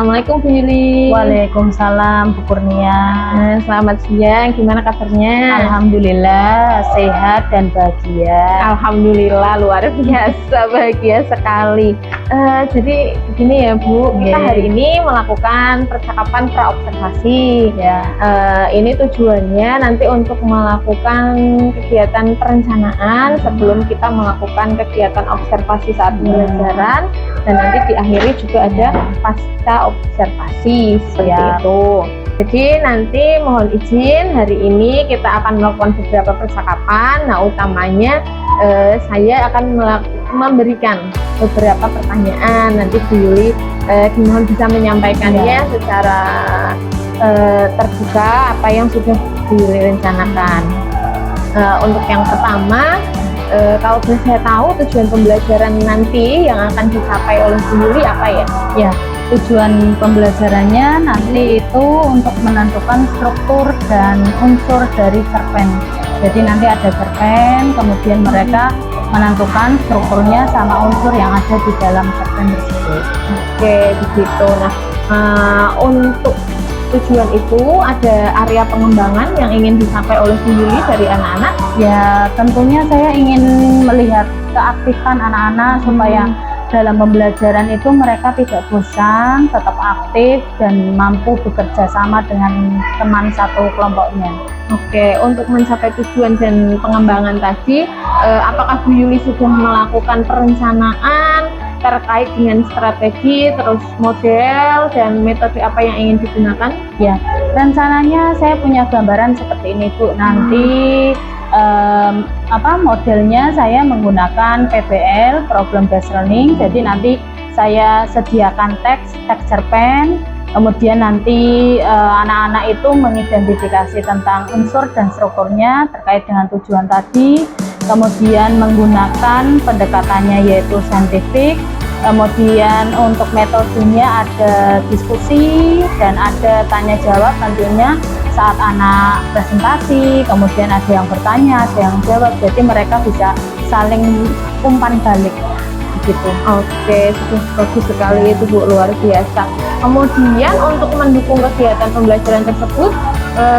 Assalamualaikum Bu Yuli. Waalaikumsalam Bu Kurnia. Selamat siang, gimana kabarnya? Alhamdulillah sehat dan bahagia. Alhamdulillah luar biasa, bahagia sekali. Jadi begini ya Bu, kita hari ini melakukan percakapan praobservasi. Ya. Ini tujuannya nanti untuk melakukan kegiatan perencanaan sebelum kita melakukan kegiatan observasi saat pembelajaran, dan nanti diakhiri juga ada pasca observasi seperti itu. Jadi nanti mohon izin hari ini kita akan melakukan beberapa percakapan. Nah, utamanya saya akan memberikan beberapa pertanyaan. Nanti Bu Yuli dimohon bisa menyampaikannya secara terbuka apa yang sudah Bu Yuli rencanakan. Untuk yang pertama, kalau boleh saya tahu tujuan pembelajaran nanti yang akan dicapai oleh Bu Yuli apa ya? Ya, tujuan pembelajarannya nanti itu untuk menentukan struktur dan unsur dari cerpen. Jadi nanti ada cerpen, kemudian mereka menentukan strukturnya sama unsur yang ada di dalam cerpen tersebut. Oke, begitu. Nah, untuk tujuan itu ada area pengembangan yang ingin dicapai oleh Bu Yuli dari anak-anak? Ya, tentunya saya ingin melihat keaktifan anak-anak supaya dalam pembelajaran itu mereka tidak bosan, tetap aktif dan mampu bekerja sama dengan teman satu kelompoknya. Oke, untuk mencapai tujuan dan pengembangan tadi, apakah Bu Yuli sudah melakukan perencanaan terkait dengan strategi, terus model dan metode apa yang ingin digunakan? Ya, rencananya saya punya gambaran seperti ini Bu. Nanti modelnya saya menggunakan PBL, Problem Based Learning. Jadi nanti saya sediakan teks cerpen, kemudian nanti anak-anak itu mengidentifikasi tentang unsur dan strukturnya terkait dengan tujuan tadi, kemudian menggunakan pendekatannya yaitu saintifik, kemudian untuk metodenya ada diskusi dan ada tanya jawab tentunya saat anak presentasi, kemudian ada yang bertanya, ada yang jawab, jadi mereka bisa saling umpan balik gitu. Oke, sudah bagus sekali itu Bu, luar biasa. Kemudian untuk mendukung kegiatan pembelajaran tersebut,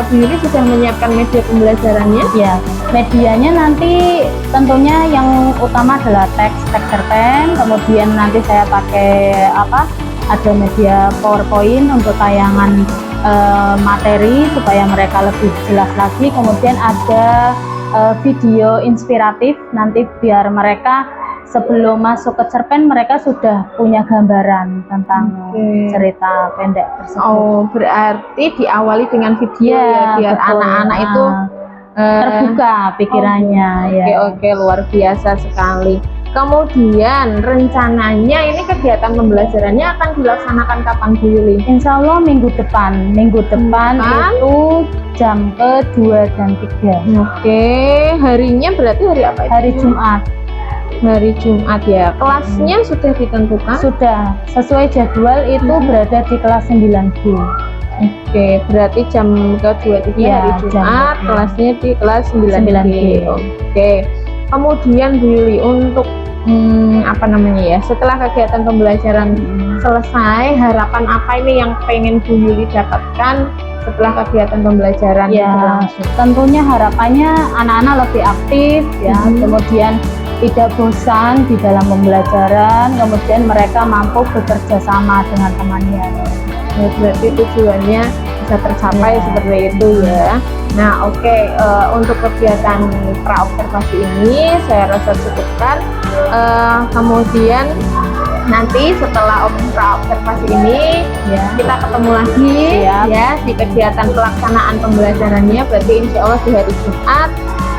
Bu Yuli sudah menyiapkan media pembelajarannya? Ya, medianya nanti tentunya yang utama adalah teks cerpen, kemudian nanti saya pakai ada media PowerPoint untuk tayangan materi supaya mereka lebih jelas lagi, kemudian ada video inspiratif nanti biar mereka sebelum masuk ke cerpen mereka sudah punya gambaran tentang cerita pendek tersebut. Oh, berarti diawali dengan video ya biar anak-anak itu terbuka pikirannya. Oke, luar biasa sekali. Kemudian rencananya ini kegiatan pembelajarannya akan dilaksanakan kapan Bu Yuli? Insya Allah minggu depan itu jam ke-2 dan 3. Oke, harinya berarti hari apa? Hari Jumat. Hari Jumat ya. Kelasnya sudah ditentukan? Sudah, sesuai jadwal itu berada di kelas 9B. Oke, berarti jam ke-2 hari Jumat, kelasnya di kelas 9B. Oke. Kemudian Bu Yuli untuk setelah kegiatan pembelajaran selesai, harapan apa ini yang pengen Bu Yuli dapatkan setelah kegiatan pembelajaran berlangsung? Tentunya harapannya anak-anak lebih aktif ya, kemudian tidak bosan di dalam pembelajaran, kemudian mereka mampu bekerja sama dengan temannya. Ya, berarti tujuannya bisa tercapai seperti itu ya. Nah, untuk kegiatan praobservasi ini saya rasa cukupkan. Kemudian nanti setelah praobservasi ini kita ketemu lagi ya di kegiatan pelaksanaan pembelajarannya, berarti insya Allah di hari Jumat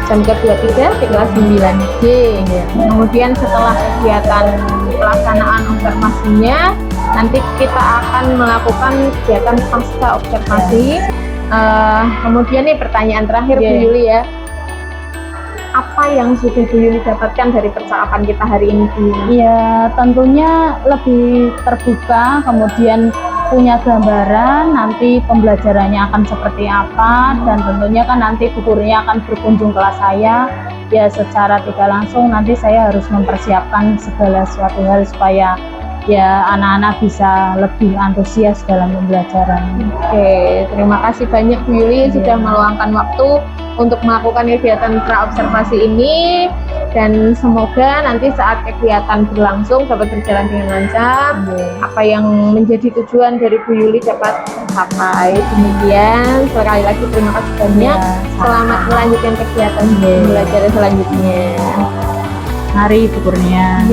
jam ke-23 di kelas 9G. Kemudian setelah kegiatan pelaksanaan observasinya nanti kita akan melakukan kegiatan pasca observasi. Kemudian nih pertanyaan terakhir Bu Yuli ya, apa yang sudah Bu Yuli dapatkan dari percakapan kita hari ini Bu Yuli? Ya, tentunya lebih terbuka, kemudian punya gambaran nanti pembelajarannya akan seperti apa, dan tentunya kan nanti gurunya akan berkunjung kelas saya ya, secara tidak langsung nanti saya harus mempersiapkan segala suatu hal supaya ya anak-anak bisa lebih antusias dalam pembelajaran. Oke, terima kasih banyak Bu Yuli sudah meluangkan waktu untuk melakukan kegiatan praobservasi ini, dan semoga nanti saat kegiatan berlangsung dapat berjalan dengan lancar. Apa yang menjadi tujuan dari Bu Yuli dapat tercapai. Demikian, sekali lagi terima kasih banyak. Selamat melanjutkan kegiatan belajar selanjutnya. Mari Bu Kurnia.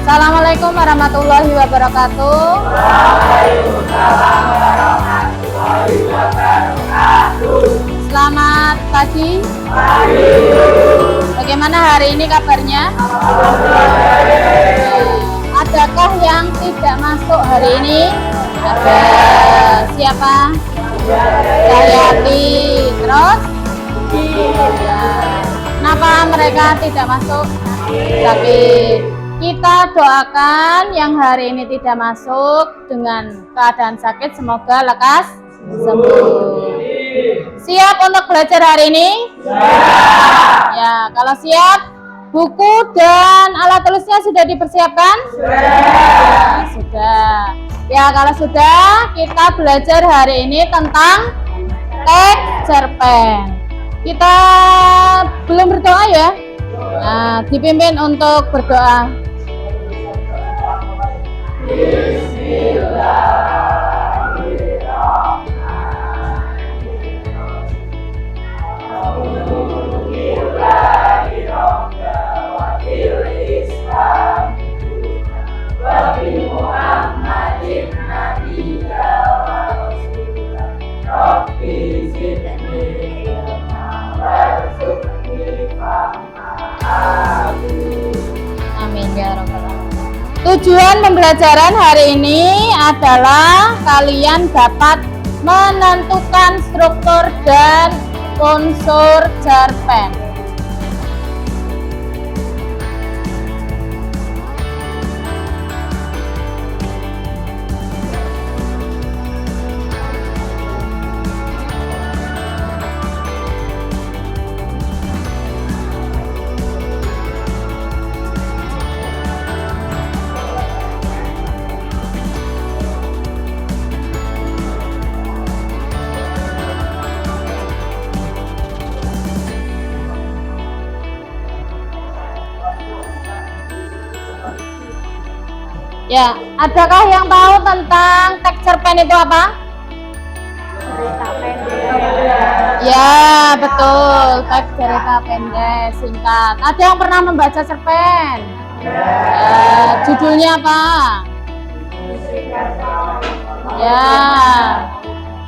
Assalamualaikum warahmatullahi wabarakatuh. Waalaikumsalam warahmatullahi wabarakatuh. Selamat pagi. Bagaimana hari ini kabarnya? Adakah yang tidak masuk hari ini? Ada siapa? Cahyati. Terus? Ya. Kenapa mereka tidak masuk? Sakit. Kita doakan yang hari ini tidak masuk dengan keadaan sakit, semoga lekas sembuh. Siap untuk belajar hari ini? Siap. Ya, kalau siap, buku dan alat tulisnya sudah dipersiapkan? Sudah. Sudah. Ya, kalau sudah, kita belajar hari ini tentang teks cerpen. Kita belum berdoa ya? Nah, dipimpin untuk berdoa. Amin ya Rabbal alamin. Tujuan pembelajaran hari ini adalah kalian dapat menentukan struktur dan unsur cerpen. Ya, adakah yang tahu tentang teks cerpen itu apa? Ya, betul. Teks cerita pendek, singkat. Ada yang pernah membaca cerpen? Ya, judulnya apa? Ya.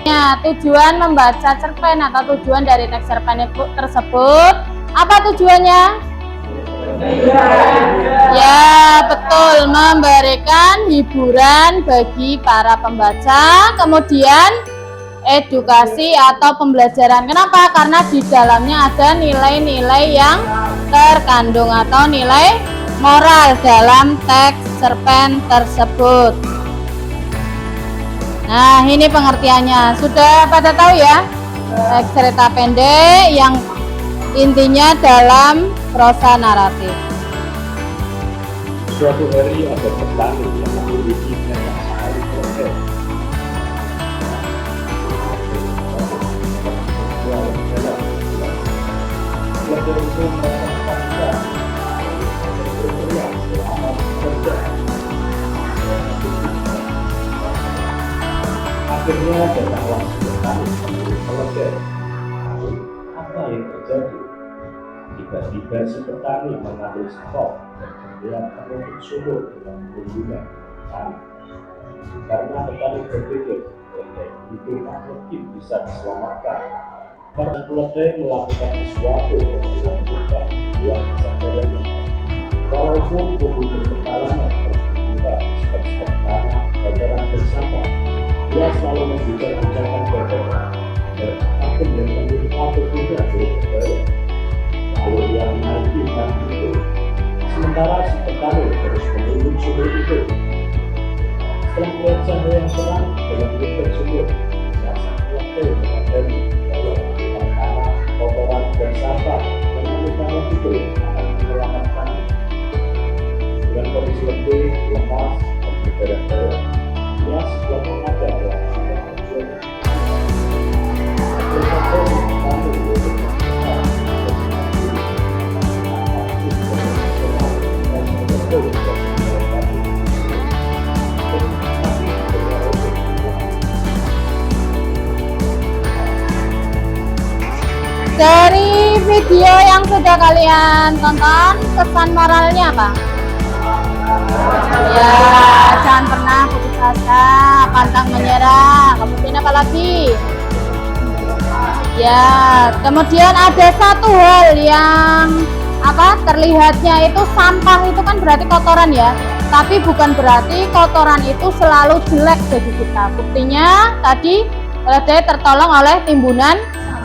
Ya, tujuan membaca cerpen atau tujuan dari teks cerpen tersebut, apa tujuannya? Ya, betul, memberikan hiburan bagi para pembaca, kemudian edukasi atau pembelajaran. Kenapa? Karena di dalamnya ada nilai-nilai yang terkandung atau nilai moral dalam teks cerpen tersebut. Nah, ini pengertiannya. Sudah pada tahu ya? Teks cerita pendek yang intinya dalam prosa naratif. Suatu hari ada petani yang memiliki banyak sekali proses. Keluarga itu merasa bangga bekerja selama bekerja. Akhirnya datanglah petani untuk keluarga. Namun apa yang terjadi? Tiba-tiba si petani mengambil stok dan kemudian menutup sumur dengan kunjungan petani. Karena petani berpikir keledai itu tak mungkin bisa diselamatkan. Karena keledai melakukan sesuatu yang dilakukan buat kesabarannya. Walaupun tubuh berpengalaman berbuka stok tanah bajaran bersama, dia selalu membicarakan bajaran dan apapun yang menurut aku tidak berbahagia. Lalu dia menaiki kaki itu. Sementara si petani terus menunjuk sumur itu. Setelah melihat cahaya yang terang dalam lubang sumur, rasa khawatir menyadari bahwa tanah, kotoran dan sampah yang menyebabkan itu akan menyelamatkan dengan kondisi letih, lemas, dan berdarah-darah. Ya, sebuah mengajar dalam sebuah tujuan. Dari video yang sudah kalian tonton, kesan moralnya apa? Ya, jangan pernah putus asa, pantang menyerah. Kemudian apa lagi? Ya, kemudian ada satu hal yang terlihatnya itu sampah itu kan berarti kotoran ya. Tapi bukan berarti kotoran itu selalu jelek bagi kita. Buktinya tadi saya tertolong oleh timbunan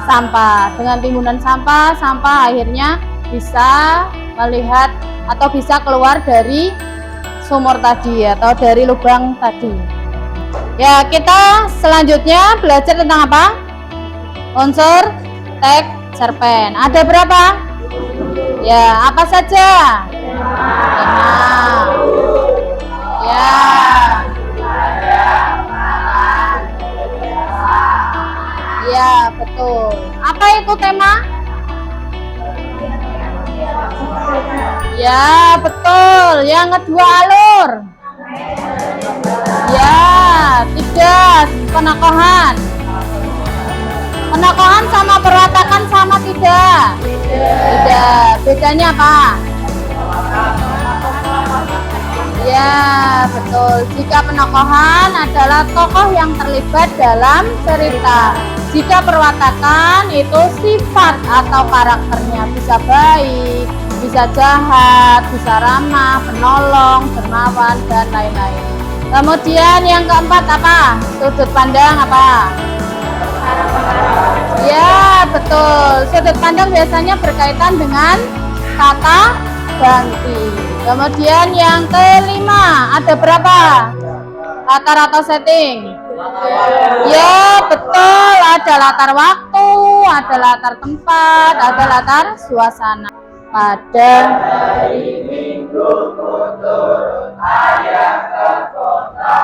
sampah. Dengan timbunan sampah akhirnya bisa melihat atau bisa keluar dari sumur tadi atau dari lubang tadi. Ya, kita selanjutnya belajar tentang apa? Unsur tek cerpen. Ada berapa? Ya, apa saja? 5. Ya. Ya, betul. Apa itu tema? Ya, betul. Yang kedua alur. Ya, 3 penokohan. Penokohan sama perwatakan sama tidak? Tidak. Bedanya apa? Ya, betul. Jika penokohan adalah tokoh yang terlibat dalam cerita. Jika perwatakan itu sifat atau karakternya, bisa baik, bisa jahat, bisa ramah, penolong, dermawan, dan lain-lain. Kemudian yang keempat apa? Sudut pandang apa? Ya, betul. Sudut pandang biasanya berkaitan dengan kata ganti. Kemudian yang kelima, ada berapa? Latar atau setting? Ya, betul. Ada latar waktu, ada latar tempat, ada latar suasana. Pada hari Minggu turut ayah ke kota,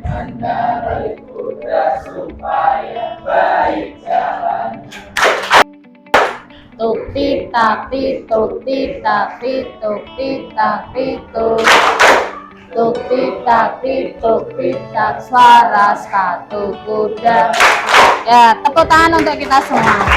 mengendarai kuda supaya baik jalan. Tuk titak tituk titak tituk titak tituk. Tuk titak tituk titak, suara sepatu kuda. Ya, tepuk tangan untuk kita semua.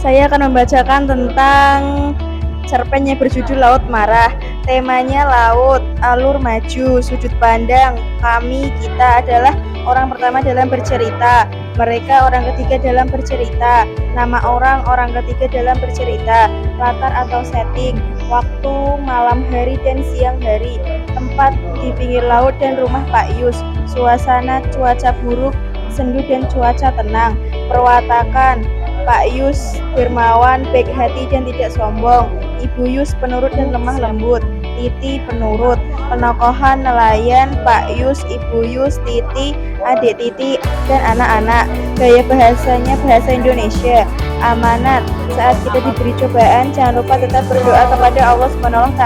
Saya akan membacakan tentang cerpennya berjudul Laut Marah. Temanya laut, alur maju, sudut pandang. Kami, kita adalah orang pertama dalam bercerita. Mereka orang ketiga dalam bercerita. Nama orang ketiga dalam bercerita. Latar atau setting, waktu, malam hari dan siang hari. Tempat di pinggir laut dan rumah Pak Yus. Suasana cuaca buruk, sendu dan cuaca tenang. Perwatakan, Pak Yus dermawan, baik hati dan tidak sombong. Ibu Yus penurut dan lemah lembut. Titi penurut. Penokohan nelayan, Pak Yus, Ibu Yus, Titi, adik Titi, dan anak-anak. Gaya bahasanya bahasa Indonesia. Amanat, saat kita diberi cobaan, jangan lupa tetap berdoa kepada Allah SWT.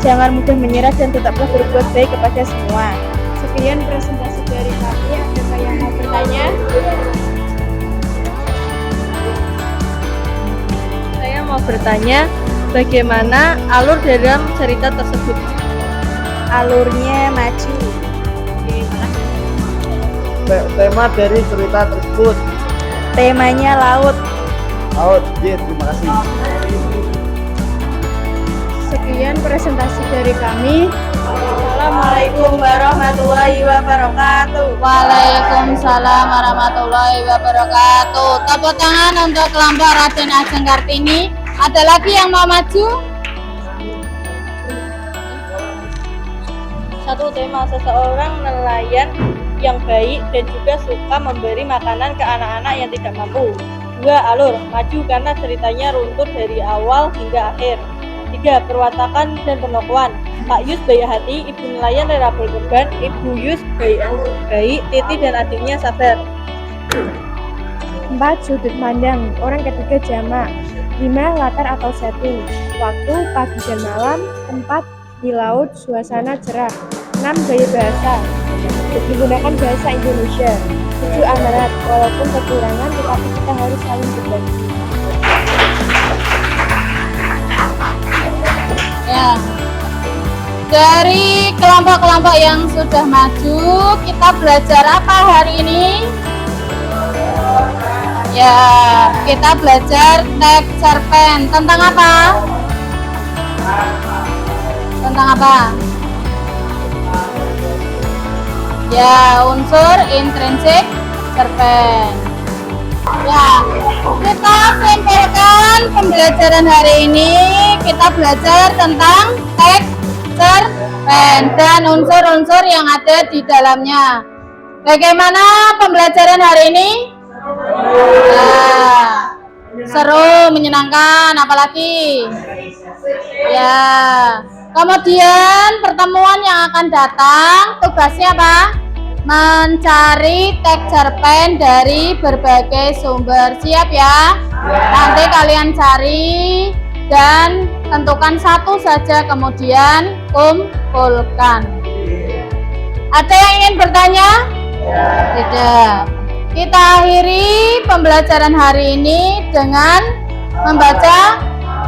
Jangan mudah menyerah dan tetaplah berbuat baik kepada semua. Sekian presentasi dari kami. Adakah yang mau bertanya? Saya mau bertanya, bagaimana alur dalam cerita tersebut? Alurnya maju. Tema dari cerita tersebut. Temanya laut. Laut. Terima kasih. Sekian presentasi dari kami. Assalamualaikum warahmatullahi wabarakatuh. Waalaikumsalam warahmatullahi wabarakatuh. Tepuk tangan untuk kelompok Raden Ajeng Kartini. Ada lagi yang mau maju? Satu, tema seseorang nelayan yang baik dan juga suka memberi makanan ke anak-anak yang tidak mampu. 2, alur, maju karena ceritanya runtut dari awal hingga akhir. 3, perwatakan dan penokohan. Pak Yus baik hati, ibu nelayan rela berkorban, Ibu Yus baik, Titi dan adiknya sabar. 4, sudut pandang, orang ketiga jamak. 5, latar atau setting, waktu, pagi dan malam. 4, di laut, suasana cerah. 6, gaya bahasa, menggunakan bahasa Indonesia. 7, amanat, walaupun kekurangan tetapi kita harus saling berbagi. Ya. Dari kelompok-kelompok yang sudah maju, kita belajar apa hari ini? Ya, kita belajar teks cerpen. Tentang apa? Tentang apa? Ya, unsur intrinsik cerpen. Ya, kita simpulkan pembelajaran hari ini. Kita belajar tentang teks cerpen dan unsur-unsur yang ada di dalamnya. Bagaimana pembelajaran hari ini? Ya, seru, menyenangkan, apalagi? Ya, kemudian pertemuan yang akan datang, tugasnya apa? Mencari teks cerpen dari berbagai sumber. Siap ya? Nanti kalian cari dan tentukan satu saja, kemudian kumpulkan. Ada yang ingin bertanya? Tidak. Kita akhiri pembelajaran hari ini dengan membaca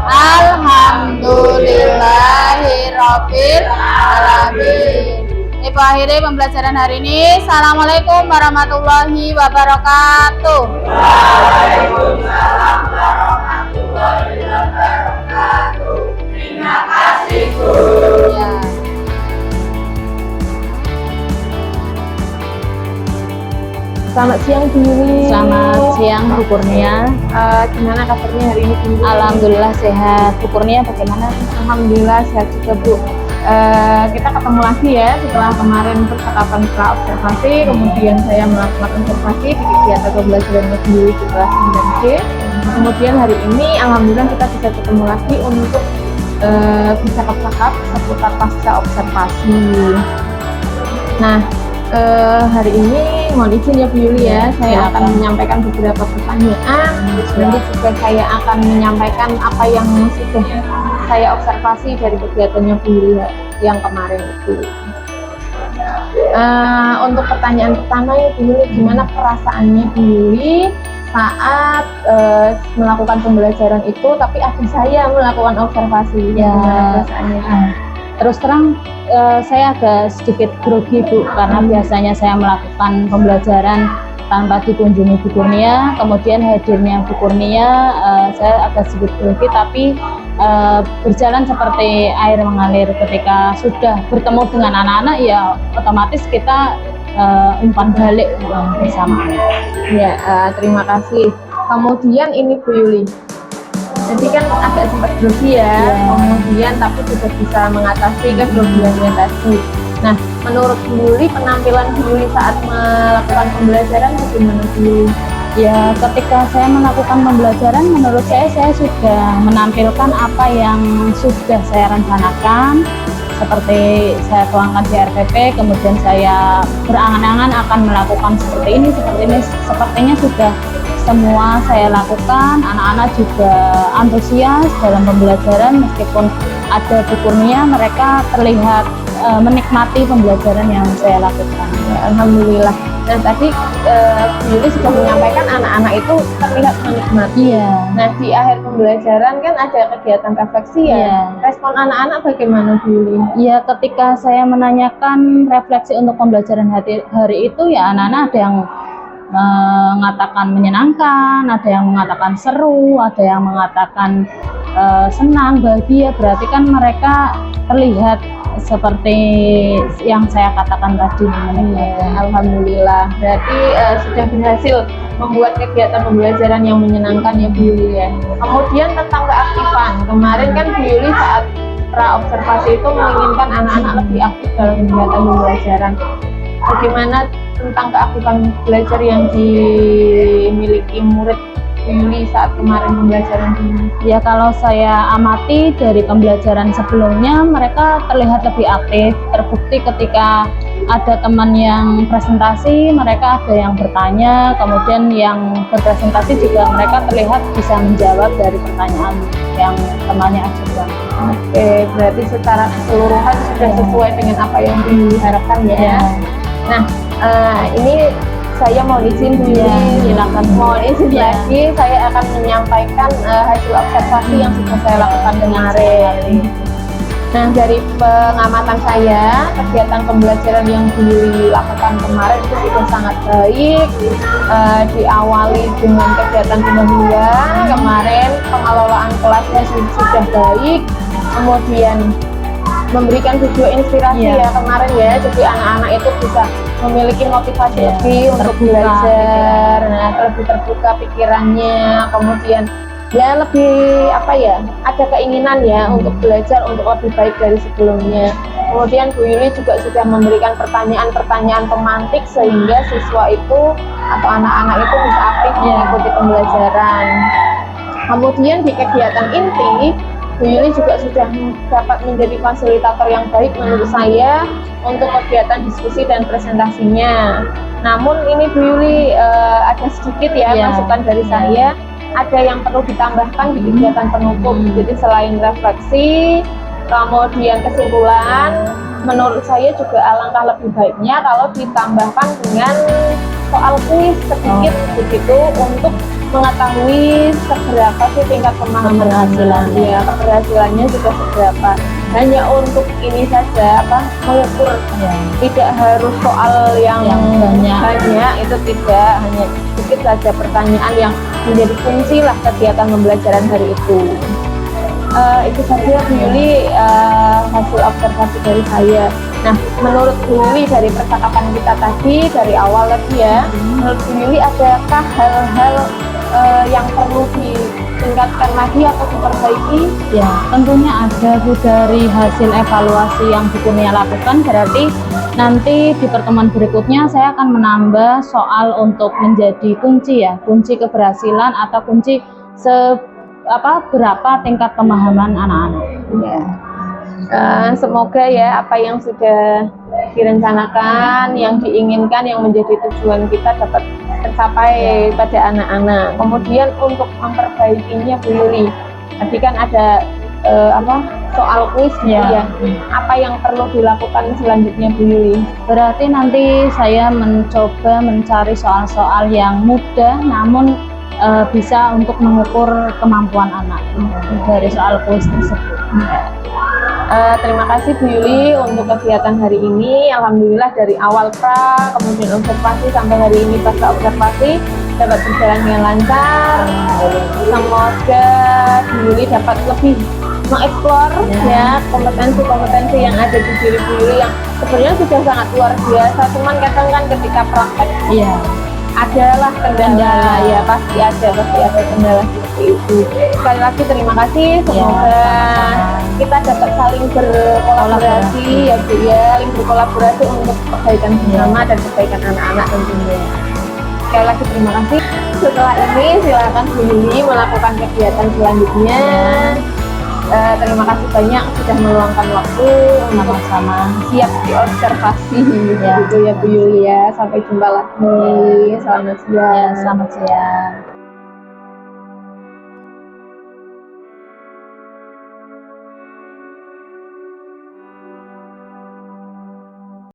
Alhamdulillahirabbil alamin. Ibu akhiri pembelajaran hari ini. Assalamualaikum warahmatullahi wabarakatuh. Waalaikumsalam warahmatullahi wabarakatuh. Terima kasih, Bu. Ya. Selamat siang Bu Yuli. Selamat siang Bu Kurnia. Gimana kabarnya hari ini Bu? Alhamdulillah sehat. Bu Kurnia bagaimana? Alhamdulillah sehat juga Bu. Kita ketemu lagi ya setelah kemarin percakapan pra-observasi, kemudian saya melakukan observasi di kegiatan pembelajaran Bu Yuli di kelas 9C. Kemudian hari ini alhamdulillah kita bisa ketemu lagi untuk bisa cakap-cakap seputar pasca observasi. Nah, hari ini mohon izin ya Bu Yuli ya, saya akan menyampaikan beberapa pertanyaan. Nanti juga saya akan menyampaikan apa yang sudah saya observasi dari kegiatannya Bu Yuli yang kemarin itu. Untuk pertanyaan pertama ya Bu Yuli, gimana perasaannya Bu Yuli saat melakukan pembelajaran itu, tapi adik saya melakukan observasi? Ya. Gimana perasaannya? Terus terang saya agak sedikit grogi Bu, karena biasanya saya melakukan pembelajaran tanpa dikunjungi Bu Kurnia, kemudian hadirnya Bu Kurnia saya agak sedikit grogi, tapi berjalan seperti air mengalir. Ketika sudah bertemu dengan anak-anak ya otomatis kita umpan balik bersama. Ya, terima kasih. Kemudian ini Bu Yuli, jadi kan agak sempat grogi ya, kemudian tapi sudah bisa mengatasi kegrogiannya tadi. Nah, menurut Bu Yuli, penampilan Bu Yuli saat melakukan pembelajaran bagaimana Bu Yuli? Ya, ketika saya melakukan pembelajaran, menurut saya sudah menampilkan apa yang sudah saya rencanakan, seperti saya tuangkan di RPP, kemudian saya berangan-angan akan melakukan seperti ini, sepertinya sudah semua saya lakukan. Anak-anak juga antusias dalam pembelajaran, meskipun ada Bu Kurnia, mereka terlihat menikmati pembelajaran yang saya lakukan. Ya, alhamdulillah. Nah, tadi Bu Yuli sudah menyampaikan anak-anak itu terlihat menikmati. Iya. Nah, di akhir pembelajaran kan ada kegiatan refleksi ya. Iya. Respon anak-anak bagaimana Bu Yuli? Ya, ketika saya menanyakan refleksi untuk pembelajaran hari itu, ya anak-anak ada yang mengatakan menyenangkan, ada yang mengatakan seru, ada yang mengatakan senang, bahagia. Berarti kan mereka terlihat seperti yang saya katakan tadi. Alhamdulillah. Berarti sudah berhasil membuat kegiatan pembelajaran yang menyenangkan ya Bu Yuli ya. Kemudian tentang keaktifan, kemarin kan Bu Yuli saat pra-observasi itu menginginkan anak-anak lebih aktif dalam kegiatan pembelajaran. Bagaimana tentang keaktifan belajar yang dimiliki murid Bu Yuli saat kemarin pembelajaran ini? Ya, kalau saya amati dari pembelajaran sebelumnya, mereka terlihat lebih aktif. Terbukti ketika ada teman yang presentasi, mereka ada yang bertanya, kemudian yang berpresentasi juga mereka terlihat bisa menjawab dari pertanyaan yang temannya ajukan. Oke, berarti secara keseluruhan sudah sesuai dengan apa yang diharapkan ya. Nah, ini saya mau izin Bu Yuli, silakan. Mohon izin lagi, saya akan menyampaikan hasil observasi yang sudah saya lakukan kemarin. Nah, dari pengamatan saya, kegiatan pembelajaran yang Bu Yuli lakukan kemarin itu sudah sangat baik. Diawali dengan kegiatan pendahuluan, kemarin pengelolaan kelasnya sudah baik, kemudian memberikan video inspirasi ya kemarin ya, jadi anak-anak itu bisa memiliki motivasi lebih untuk belajar, lebih terbuka pikirannya, kemudian ya lebih ada keinginan ya untuk belajar untuk lebih baik dari sebelumnya. Kemudian Bu Yuli juga sudah memberikan pertanyaan-pertanyaan pemantik sehingga siswa itu atau anak-anak itu bisa aktif mengikuti pembelajaran. Kemudian di kegiatan inti, Bu Yuli juga sudah dapat menjadi fasilitator yang baik menurut saya untuk kegiatan diskusi dan presentasinya. Namun ini Bu Yuli ada sedikit masukan dari saya, ada yang perlu ditambahkan di kegiatan penutup. Jadi selain refleksi, kemudian kesimpulan, menurut saya juga alangkah lebih baiknya kalau ditambahkan dengan soal kuis sedikit begitu untuk mengetahui seberapa sih tingkat pemahaman keberhasilannya juga seberapa. Hanya untuk ini saja mengukur, tidak harus soal yang banyak itu tidak, hanya sedikit saja pertanyaan yang menjadi kunci lah kegiatan pembelajaran hari itu. Itu saja Bu Yuli hasil observasi dari saya. Nah, menurut Bu Yuli dari percakapan kita tadi dari awal tadi ya, menurut Bu Yuli adakah hal-hal yang perlu ditingkatkan lagi atau diperbaiki? Ya, tentunya ada Bu. Dari hasil evaluasi yang Bu Kurnia lakukan, berarti nanti di pertemuan berikutnya saya akan menambah soal untuk menjadi kunci keberhasilan atau kunci berapa tingkat pemahaman anak-anak. Ya. Semoga ya apa yang sudah direncanakan, yang diinginkan, yang menjadi tujuan kita dapat tercapai pada anak-anak. Kemudian untuk memperbaikinya Bu Yuli, tadi kan ada soal kuis apa yang perlu dilakukan selanjutnya Bu Yuli? Berarti nanti saya mencoba mencari soal-soal yang mudah namun bisa untuk mengukur kemampuan anak dari soal kuis tersebut. Terima kasih Bu Yuli untuk kegiatan hari ini. Alhamdulillah dari awal pra, kemudian observasi sampai hari ini pasca observasi dapat berjalan dengan lancar. Semoga Bu Yuli dapat lebih mengeksplor ya kompetensi-kompetensi yang ada di diri Bu Yuli yang sebenarnya sudah sangat luar biasa. Cuman kadang kan ketika praktek Iya. adalah kendala, ya pasti ada kendala seperti itu. Sekali lagi terima kasih, semoga sama-sama. kita dapat saling berkolaborasi ya Bu ya, saling berkolaborasi untuk kebaikan bersama dan kebaikan anak-anak tentunya. Sekali lagi terima kasih. Setelah ini silakan Bu Yuli melakukan kegiatan selanjutnya. Terima kasih banyak sudah meluangkan waktu untuk Sama-sama. siap diobservasi Ya. gitu ya Bu Yuli ya. Sampai jumpa lagi. Selamat siang. Selamat siang.